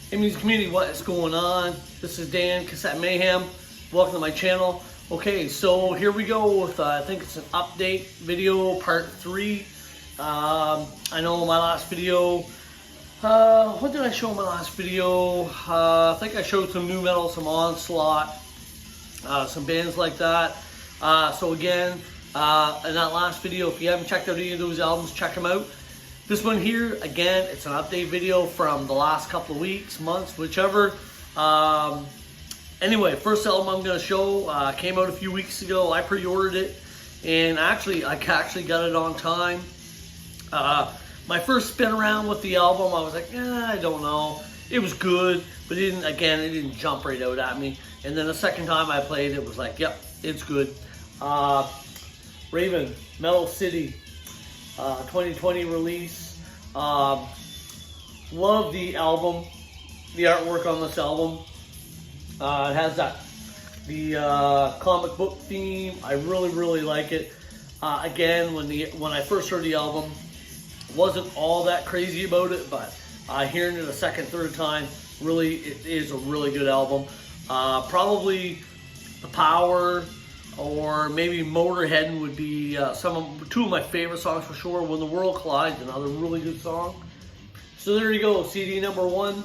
Hey music community, what is going on? This is Dan, Cassette Mayhem. Welcome to my channel. Okay, so here we go with, I think it's an update video, part 3. I know my last video, what did I show in my last video? I think I showed some new metal, some Onslaught, some bands like that. So again, in that last video, if you haven't checked out any of those albums, check them out. This one here, again, it's an update video from the last couple of weeks, months, whichever. Anyway, first album I'm going to show came out a few weeks ago. I pre-ordered it, and I actually got it on time. My first spin around with the album, I was like, I don't know. It was good, but it didn't jump right out at me. And then the second time I played it, was like, yep, it's good. Raven, Metal City. 2020 release. Love the album, the artwork on this album. It has the comic book theme. I really like it. Again, when I first heard the album, wasn't all that crazy about it, but hearing it a second, third time, really, it is a really good album. Probably The Power, or maybe Motorheadin' would be two of my favorite songs for sure. When the World Collides, another really good song. So there you go, CD number 1,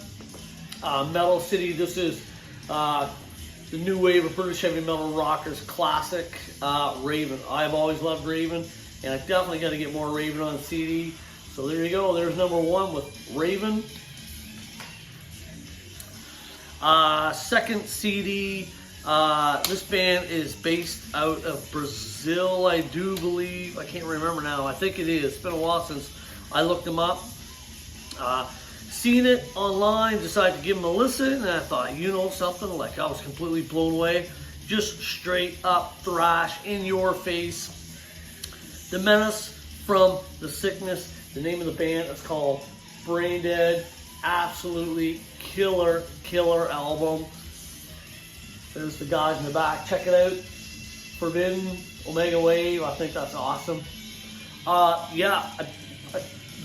Metal City. This is the new wave of British heavy metal rockers classic, Raven. I've always loved Raven, and I definitely got to get more Raven on CD. So there you go, there's number 1 with Raven. Second CD. This band is based out of Brazil, I do believe. I can't remember now. I think it is. It's been a while since I looked them up. Seen it online, decided to give them a listen, and I thought, you know something, like I was completely blown away. Just straight up thrash, in your face. The Menace from the Sickness. The name of the band is called Brain Dead. Absolutely killer album. There's the guys in the back. Check it out. Forbidden, Omega Wave. I think that's awesome.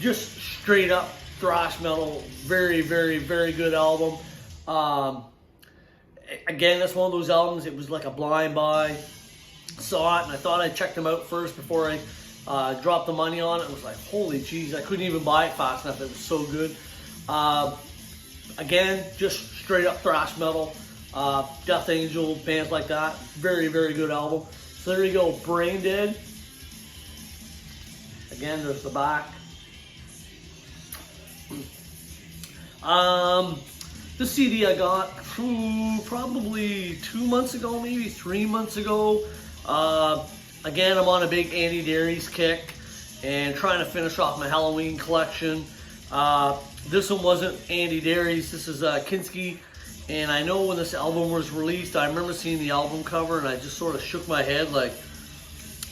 Just straight up thrash metal. Very good album. Again, that's one of those albums. It was like a blind buy. Saw it, and I thought I'd check them out first before I dropped the money on it. It was like, holy jeez, I couldn't even buy it fast enough. It was so good. Again, just straight up thrash metal. Death Angel, bands like that. Very good album. So there you go, Brain Dead. Again, there's the back. This CD I got probably 2 months ago, maybe 3 months ago. Again, I'm on a big Andy Dairies kick and trying to finish off my Halloween collection. This one wasn't Andy Dairies. This is Kinski. And I know when this album was released, I remember seeing the album cover and I just sort of shook my head like,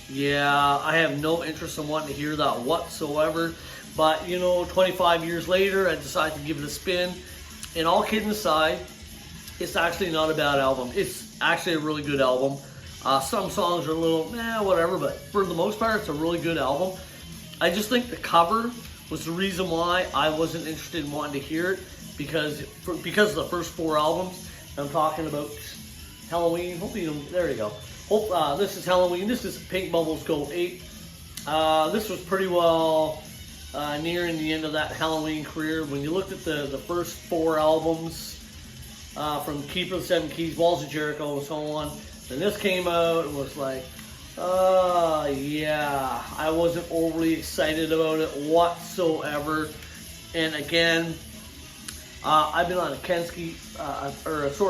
yeah, I have no interest in wanting to hear that whatsoever. But, you know, 25 years later, I decided to give it a spin. And all kidding aside, it's actually not a bad album. It's actually a really good album. Some songs are a little, whatever, but for the most part, it's a really good album. I just think the cover was the reason why I wasn't interested in wanting to hear it. Because of the first 4 albums. I'm talking about Halloween. There you go. This is Halloween. This is Pink Bubbles Go 8. This was pretty well nearing the end of that Halloween career. When you looked at the first 4 albums from Keeper of the Seven Keys, Walls of Jericho, and so on, and this came out and was like, yeah, I wasn't overly excited about it whatsoever. And again, I've been on a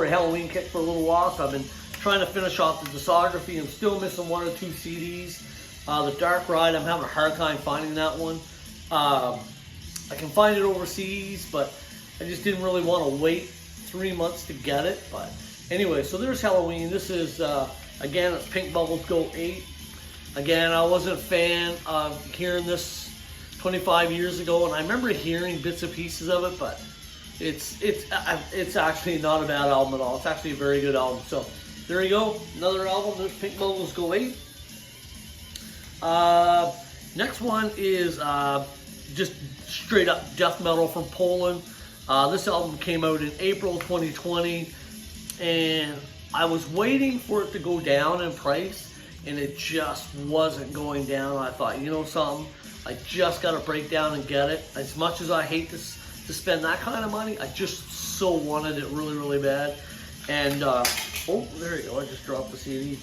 Halloween kick for a little while, so I've been trying to finish off the discography. I'm still missing 1 or 2 CDs. The Dark Ride, I'm having a hard time finding that one. I can find it overseas, but I just didn't really want to wait 3 months to get it. But anyway, so there's Halloween. This is, again, it's Pink Bubbles Go 8. Again, I wasn't a fan of hearing this 25 years ago, and I remember hearing bits and pieces of it, but it's actually not a bad album at all. It's actually a very good album. So there you go, another album. There's Pink Bubbles Go 8. Next one is just straight up death metal from Poland. This album came out in April 2020, and I was waiting for it to go down in price, and it just wasn't going down. I thought, you know something, I just got to break down and get it. As much as I hate to spend that kind of money, I just so wanted it really, really bad. And, oh, there you go, I just dropped the CD.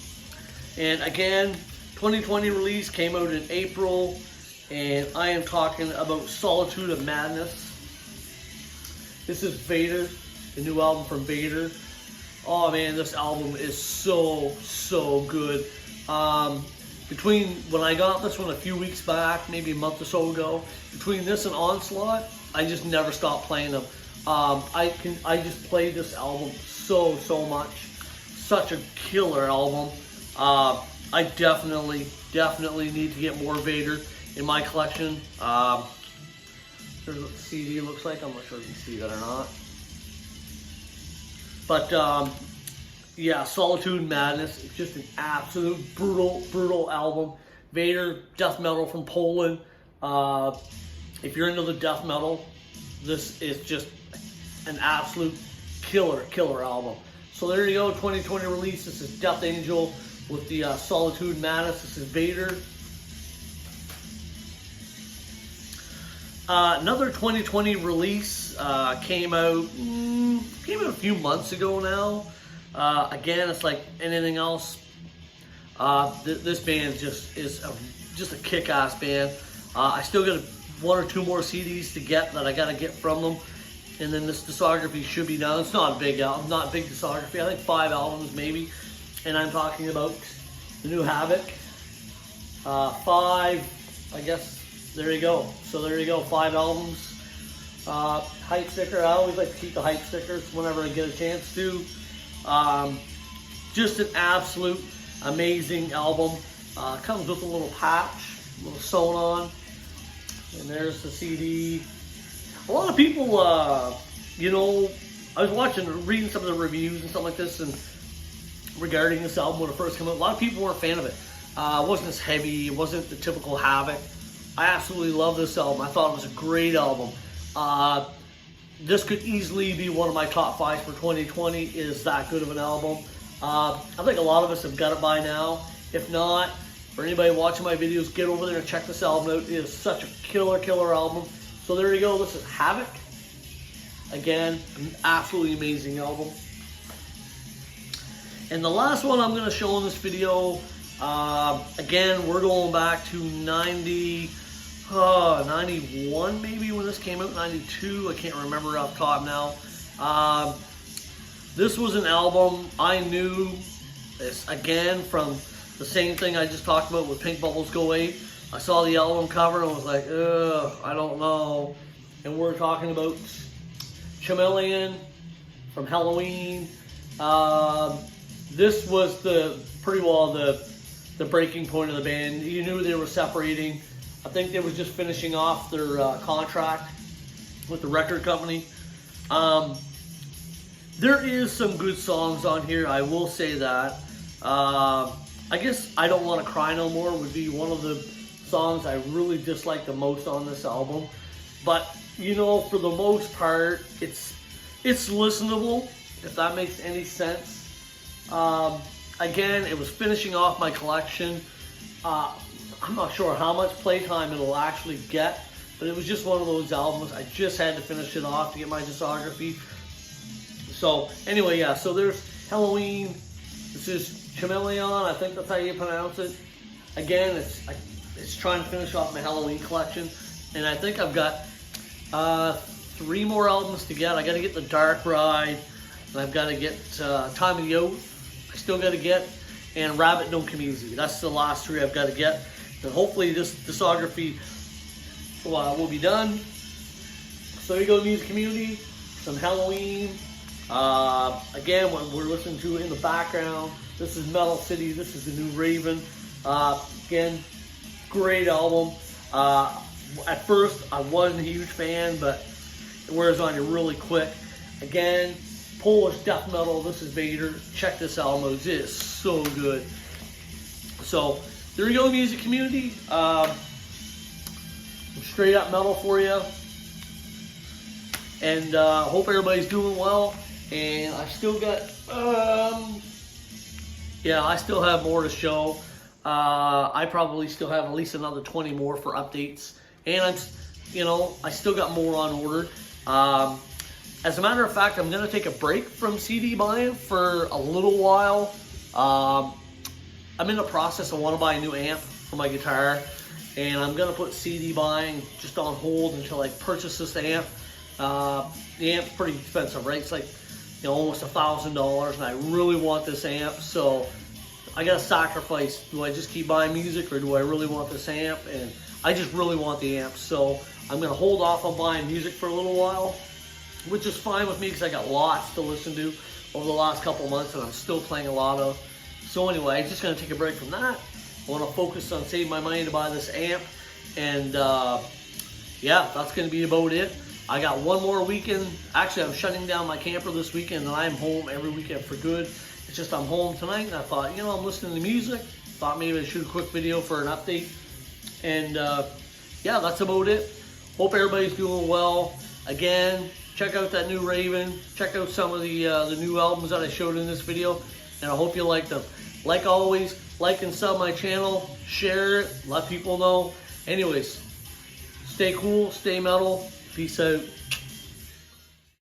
And again, 2020 release, came out in April, and I am talking about Solitude of Madness. This is Vader, the new album from Vader. Oh man, this album is so, so good. Between when I got this one a few weeks back, maybe a month or so ago, between this and Onslaught, I just never stopped playing them. I just played this album so much. Such a killer album. I definitely need to get more Vader in my collection. Here's what the CD looks like. I'm not sure if you can see that or not. But yeah, Solitude Madness. It's just an absolute brutal album. Vader, death metal from Poland. If you're into the death metal, this is just an absolute killer album. So there you go, 2020 release. This is Death Angel with the Solitude Madness. This is Vader. Another 2020 release came out a few months ago now. Again, it's like anything else. This band is just a kick-ass band. I still got one or two more CDs to get that I gotta get from them, and then this discography should be done. It's not a big album, not a big discography. I think 5 albums maybe, and I'm talking about the new Havok. 5, I guess. There you go. So there you go, 5 albums. Hype sticker. I always like to keep the hype stickers whenever I get a chance to. Just an absolute amazing album. Comes with a little patch, a little sewn on. And there's the CD. A lot of people, you know, I was reading some of the reviews and stuff like this, and regarding this album when it first came out, a lot of people weren't a fan of it. It wasn't as heavy. It wasn't the typical Havok. I absolutely love this album. I thought it was a great album. This could easily be one of my top 5 for 2020. It is that good of an album. I think a lot of us have got it by now. If not, for anybody watching my videos, get over there and check this album out. It is such a killer album. So there you go. This is Havok. Again, an absolutely amazing album. And the last one I'm going to show in this video, again, we're going back to 91 maybe when this came out, 92, I can't remember off the top now. This was an album I knew, this again from the same thing I just talked about with Pink Bubbles Go Away. I saw the album cover and I was like, ugh, I don't know. And we're talking about Chameleon from Halloween. This was pretty well the breaking point of the band. You knew they were separating. I think they were just finishing off their contract with the record company. There is some good songs on here, I will say that. I guess I Don't Want to Cry No More would be one of the songs I really dislike the most on this album. But, you know, for the most part, it's listenable, if that makes any sense. Again, it was finishing off my collection. I'm not sure how much playtime it'll actually get, but it was just one of those albums. I just had to finish it off to get my discography. So anyway, yeah, so there's Halloween. This is Chameleon, I think that's how you pronounce it. Again, it's trying to finish off my Halloween collection, and I think I've got 3 more albums to get. I got to get The Dark Ride, and I've got to get Time of the Oath. I still got to get, and Rabbit Don't Come Easy. That's the last 3 I've got to get. And hopefully this discography will be done. So here you go, music community. Some Halloween. Again, what we're listening to in the background, this is Metal City. This is the new Raven. Again, great album. At first, I wasn't a huge fan, but it wears on you really quick. Again, Polish death metal. This is Vader. Check this album out. It is so good. So there you go, music community. Straight up metal for you. And hope everybody's doing well. And I still got, yeah, I still have more to show. I probably still have at least another 20 more for updates. And I still got more on order. As a matter of fact, I'm going to take a break from CD buying for a little while. I'm in the process. I want to buy a new amp for my guitar. And I'm going to put CD buying just on hold until I purchase this amp. The amp's pretty expensive, right? It's like, almost $1,000, and I really want this amp, so I gotta sacrifice. Do I just keep buying music, or do I really want this amp? And I just really want the amp, so I'm gonna hold off on buying music for a little while, which is fine with me because I got lots to listen to over the last couple months, and I'm still playing a lot of. So anyway, I'm just gonna take a break from that. I want to focus on saving my money to buy this amp, and yeah, that's gonna be about it. I got one more weekend. Actually, I'm shutting down my camper this weekend, and I'm home every weekend for good. It's just I'm home tonight, and I thought, I'm listening to music. Thought maybe I'd shoot a quick video for an update. And yeah, that's about it. Hope everybody's doing well. Again, check out that new Raven. Check out some of the new albums that I showed in this video, and I hope you like them. Like always, like and sub my channel. Share it. Let people know. Anyways, stay cool. Stay metal. Peace out.